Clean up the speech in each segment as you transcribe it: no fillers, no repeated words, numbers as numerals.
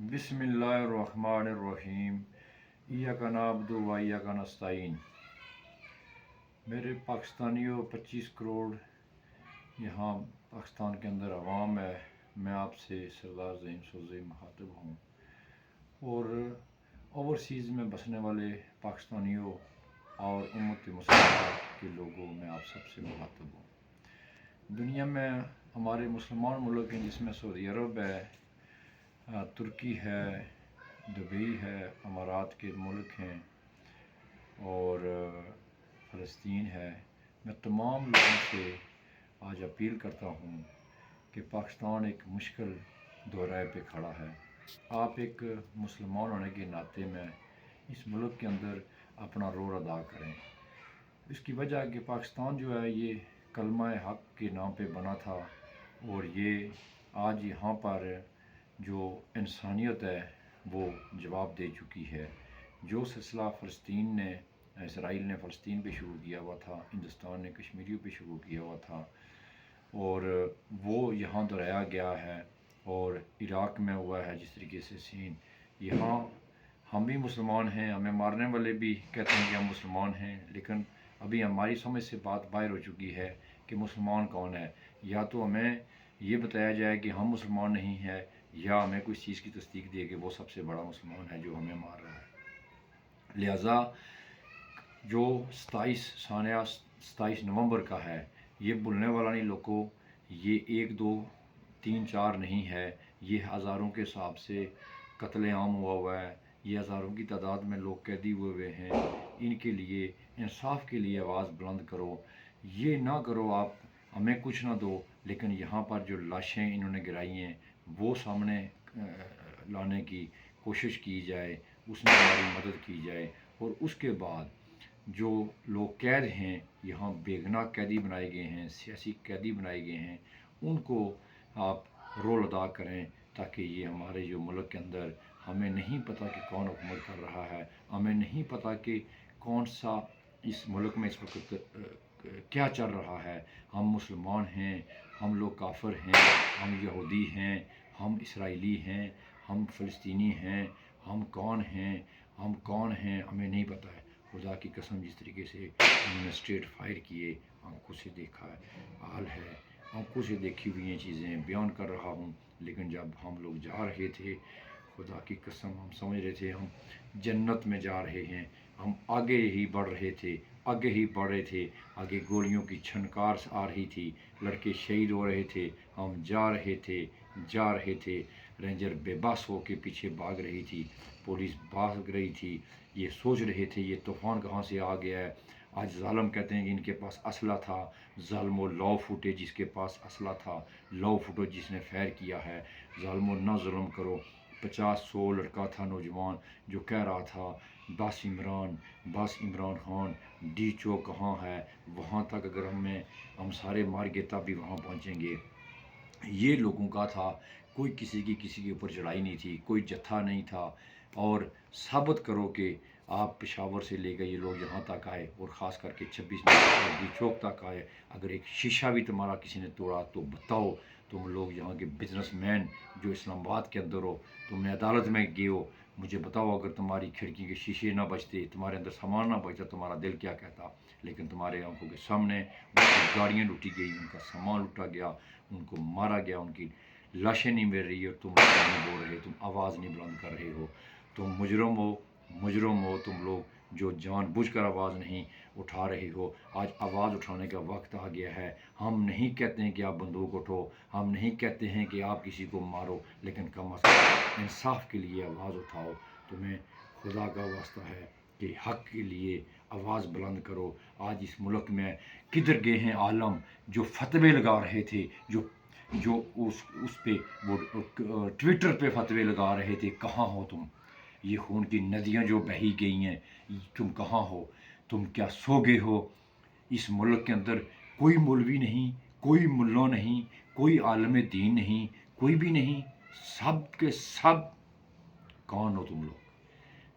बिस्मिल्लाहिर्रहमानिर्रहीम। इय्याका नअब्दु व इय्याका नस्तईन। मेरे पाकिस्तानियों, 25 करोड़ यहाँ पाकिस्तान के अंदर अवाम है। मैं आपसे सरदार ज़हीन सोज़ई मुखातिब हूँ और ओवरसीज़ में बसने वाले पाकिस्तानियों और उम्मत मुसलमान के लोगों में आप सबसे मुखातिब हूँ। दुनिया में हमारे मुसलमान मुल्क हैं, जिसमें सऊदी अरब है, तुर्की है, दुबई है, अमारात के मुल्क हैं और फ़लस्तीन है। मैं तमाम लोगों से आज अपील करता हूँ कि पाकिस्तान एक मुश्किल दौराए पे खड़ा है। आप एक मुसलमान होने के नाते में इस मुल्क के अंदर अपना रोल अदा करें। इसकी वजह कि पाकिस्तान जो है ये कलमा हक़ के नाम पे बना था और ये आज यहाँ पर जो इंसानियत है वो जवाब दे चुकी है। जो सिलसिला फ़लस्तीन ने इसराइल ने फ़लस्तीन पे शुरू किया हुआ था, हिंदुस्तान ने कश्मीरियों पे शुरू किया हुआ था और वो यहाँ दोहराया गया है और इराक़ में हुआ है जिस तरीके से सीन। यहाँ हम भी मुसलमान हैं, हमें मारने वाले भी कहते हैं कि हम मुसलमान हैं, लेकिन अभी हमारी समझ से बात बाहर हो चुकी है कि मुसलमान कौन है। या तो हमें ये बताया जाए कि हम मुसलमान नहीं हैं, या हमें कोई चीज़ की तस्दीक दे कि वो सबसे बड़ा मुसलमान है जो हमें मार रहा है। लिहाजा जो 27 नवंबर का है, ये भूलने वाला नहीं लोगों। ये 1 2 3 4 नहीं है, ये हज़ारों के हिसाब से कत्लेआम हुआ है। ये हज़ारों की तादाद में लोग कैदी हुए हैं। इनके लिए इंसाफ के लिए आवाज़ बुलंद करो। ये ना करो आप हमें कुछ ना दो, लेकिन यहाँ पर जो लाशें इन्होंने गिराई हैं वो सामने लाने की कोशिश की जाए, उसमें हमारी मदद की जाए। और उसके बाद जो लोग कैद हैं, यहाँ बेगुनाह कैदी बनाए गए हैं, सियासी कैदी बनाए गए हैं, उनको आप रोल अदा करें ताकि ये हमारे जो मुल्क के अंदर हमें नहीं पता कि कौन हुकूमत कर रहा है, हमें नहीं पता कि कौन सा इस मुल्क में इस वक्त क्या चल रहा है। हम मुसलमान हैं, हम लोग काफिर हैं, हम यहूदी हैं, हम इसराइली हैं, हम फ़लस्तीनी हैं, हम कौन हैं हमें नहीं पता है। खुदा की कसम, जिस तरीके से हमने स्ट्रेट फायर किए, आंखों से देखा है हाल है, आंखों से देखी हुई ये चीज़ें बयान कर रहा हूँ। लेकिन जब हम लोग जा रहे थे, खुदा की कसम हम समझ रहे थे हम जन्नत में जा रहे हैं। हम आगे ही बढ़ रहे थे, आगे ही बढ़ रहे थे। आगे गोलियों की छनकार आ रही थी, लड़के शहीद हो रहे थे, हम जा रहे थे। रेंजर बेबस हो के पीछे भाग रही थी, पुलिस भाग रही थी। ये सोच रहे थे ये तूफ़ान कहाँ से आ गया है। आज ज़ालिम कहते हैं कि इनके पास असला था। ज़ालिमो लौ फूटे जिसके पास असला था, लौ फूटो जिसने फायर किया है। ज़ालिमो ना जुल्म करो। 50-100 लड़का था नौजवान जो कह रहा था बस इमरान खान डी चौक कहाँ है, वहाँ तक अगर हम सारे मार गए तब भी वहाँ पहुँचेंगे। ये लोगों का था, कोई किसी के ऊपर चढ़ाई नहीं थी, कोई जत्था नहीं था। और साबित करो कि आप पेशावर से लेकर ये लोग यहाँ तक आए और ख़ास करके 26 डी चौक तक आए। अगर एक शीशा भी तुम्हारा किसी ने तोड़ा तो बताओ। तुम लोग यहाँ के बिजनेसमैन जो इस्लामाबाद के अंदर हो, तुमने अदालत में गए हो, मुझे बताओ अगर तुम्हारी खिड़की के शीशे ना बचते, तुम्हारे अंदर सामान ना बचता, तुम्हारा दिल क्या कहता। लेकिन तुम्हारे आंखों के सामने उनकी गाड़ियाँ लूटी गई, उनका सामान लूटा गया, उनको मारा गया, उनकी लाशें नहीं मिल रही है और तुम नहीं बोल रहे, तुम आवाज़ नहीं बुलंद कर रहे हो। तुम मुजरम हो तुम लोग जो जानबूझकर आवाज़ नहीं उठा रहे हो। आज आवाज़ उठाने का वक्त आ गया है। हम नहीं कहते हैं कि आप बंदूक उठो, हम नहीं कहते हैं कि आप किसी को मारो, लेकिन कम अज़ कम इंसाफ के लिए आवाज़ उठाओ। तुम्हें खुदा का वास्ता है कि हक़ के लिए आवाज़ बुलंद करो। आज इस मुल्क में किधर गए हैं आलम जो फतवे लगा रहे थे, जो उस पे वो ट्विटर पे फतवे लगा रहे थे। कहाँ हो तुम? ये खून की नदियाँ जो बही गई हैं, तुम कहाँ हो? तुम क्या सो गए हो? इस मुल्क के अंदर कोई मौलवी नहीं, कोई मुल्ला नहीं, कोई आलम दीन नहीं, कोई भी नहीं। सब के सब कौन हो तुम लोग?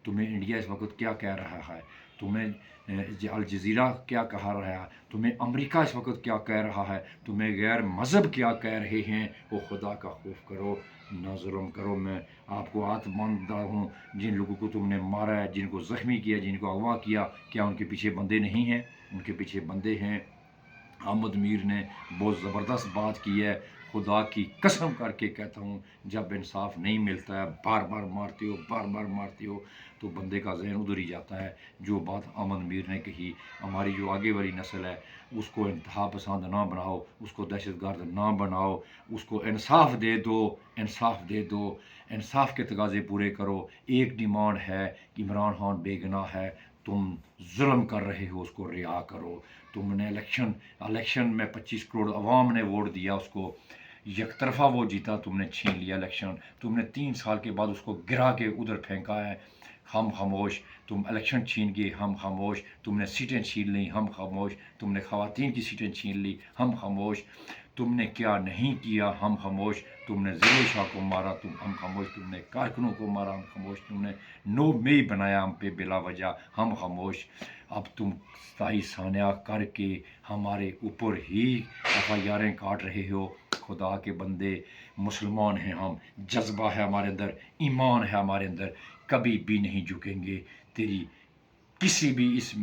तुम्हें इंडिया इस वक्त क्या कह रहा है? तुम्हें अल जज़ीरा क्या कह रहा है? तुम्हें अमेरिका इस वक्त क्या कह रहा है? तुम्हें गैर मज़हब क्या कह रहे हैं? वो खुदा का खौफ करो, ना जुल्म करो। मैं आपको کو ہاتھ باندھتا ہوں، جن لوگوں کو تم نے مارا ہے، جن کو زخمی کیا، جن کو اغوا کیا، کیا ان کے پیچھے بندے نہیں ہیں؟ ان کے پیچھے بندے ہیں۔ احمد میر نے بہت زبردست بات کی ہے، خدا کی قسم کر کے کہتا ہوں، جب انصاف نہیں ملتا ہے، بار بار مارتے ہو، بار بار مارتے ہو، تو بندے کا ذہن ادھر ہی جاتا ہے۔ جو بات احمد میر نے کہی، ہماری جو آگے والی نسل ہے اس کو انتہا پسند نہ بناؤ، اس کو دہشت گرد نہ بناؤ، اس کو انصاف دے دو، انصاف دے دو، انصاف کے تقاضے پورے کرو۔ ایک ڈیمانڈ ہے کہ عمران خان بے گناہ ہے، تم ظلم کر رہے ہو، اس کو رہا کرو۔ تم نے الیکشن میں 25 کروڑ عوام نے ووٹ دیا اس کو، یک طرفہ وہ جیتا، تم نے چھین لیا الیکشن، تم نے 3 سال کے بعد اس کو گرا کے ادھر پھینکا ہے۔ ہم خاموش، تم الیکشن چھین گئے، ہم خاموش، تم نے سیٹیں چھین لی، ہم خاموش، تم نے خواتین کی سیٹیں چھین لی، ہم خاموش، تم نے کیا نہیں کیا، ہم خاموش، تم نے ضلع شاہ کو مارا، ہم خاموش، تم نے کارکنوں کو مارا، ہم خاموش، تم نے 9 مئی بنایا ہم پہ بلا وجہ، ہم خاموش۔ اب تم صحیح سانحہ کر کے ہمارے اوپر ہی FIRیں کاٹ رہے ہو۔ خدا کے بندے، مسلمان ہیں ہم، جذبہ ہے ہمارے اندر، ایمان ہے ہمارے اندر، کبھی بھی نہیں جھکیں گے، تیری کسی بھی اس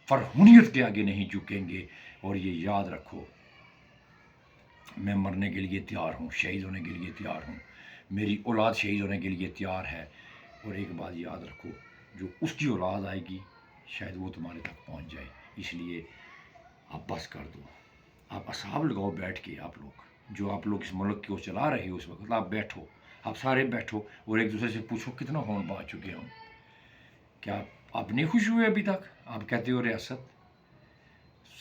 فرہونیت کے آگے نہیں جھکیں گے۔ اور یہ یاد رکھو، میں مرنے کے لیے تیار ہوں، شہید ہونے کے لیے تیار ہوں، میری اولاد شہید ہونے کے لیے تیار ہے۔ اور ایک بات یاد رکھو، جو اس کی اولاد آئے گی شاید وہ تمہارے تک پہنچ جائے۔ اس لیے آپ بس کر دو، آپ اصحاب لگاؤ بیٹھ کے، آپ لوگ جو آپ لوگ اس ملک کو چلا رہے ہو اس وقت، آپ بیٹھو، آپ سارے بیٹھو اور ایک دوسرے سے پوچھو کتنا خون بہا چکے ہم۔ کیا آپ نہیں خوش ہوئے ابھی تک؟ آپ کہتے ہو ریاست،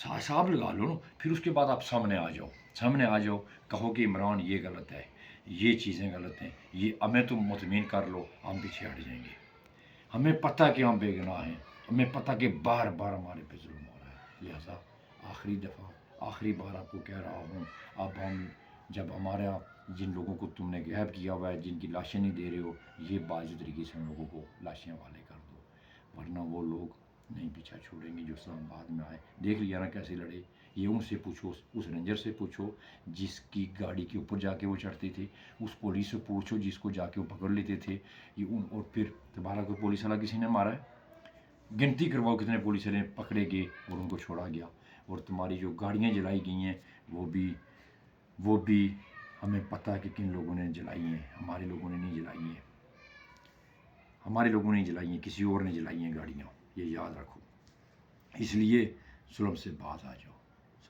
حساب لگا لو نا، پھر اس کے بعد آپ سامنے آ جاؤ، سامنے آ جاؤ، کہو کہ عمران یہ غلط ہے، یہ چیزیں غلط ہیں، یہ ہمیں تم مطمئن کر لو، ہم پیچھے ہٹ جائیں گے۔ ہمیں پتہ کہ ہم بے گناہ ہیں، ہمیں پتہ کہ بار بار ہمارے پہ ظلم ہو رہا ہے۔ لہٰذا آخری دفعہ، آخری بار آپ کو کہہ رہا ہوں، اب ہم جب ہمارا جن لوگوں کو تم نے غائب کیا ہوا ہے، جن کی لاشیں نہیں دے رہے ہو، یہ باعث طریقے سے ان لوگوں کو لاشیں حوالے کر دو، ورنہ وہ لوگ نہیں پیچھا چھوڑیں گے جو اسلام آباد میں آئے۔ دیکھ لیا نا کیسے لڑے، یہ ان سے پوچھو، اس رینجر سے پوچھو جس کی گاڑی کے اوپر جا کے وہ چڑھتے تھے، اس پولیس سے پوچھو جس کو جا کے وہ پکڑ لیتے تھے، یہ ان، اور پھر تمہارا کوئی پولیس والا کسی نے مارا ہے؟ گنتی کرواؤ کتنے پولیس والے پکڑے گئے اور ان کو چھوڑا گیا۔ اور تمہاری جو گاڑیاں جلائی گئی ہیں وہ بھی ہمیں پتہ ہے کہ کن لوگوں نے جلائی ہیں، ہمارے لوگوں نے نہیں جلائی ہیں، ہمارے لوگوں نے جلائی ہیں، کسی اور نے جلائی ہیں گاڑیاں، یہ یاد رکھو۔ اس لیے ظلم سے باز آ جاؤ۔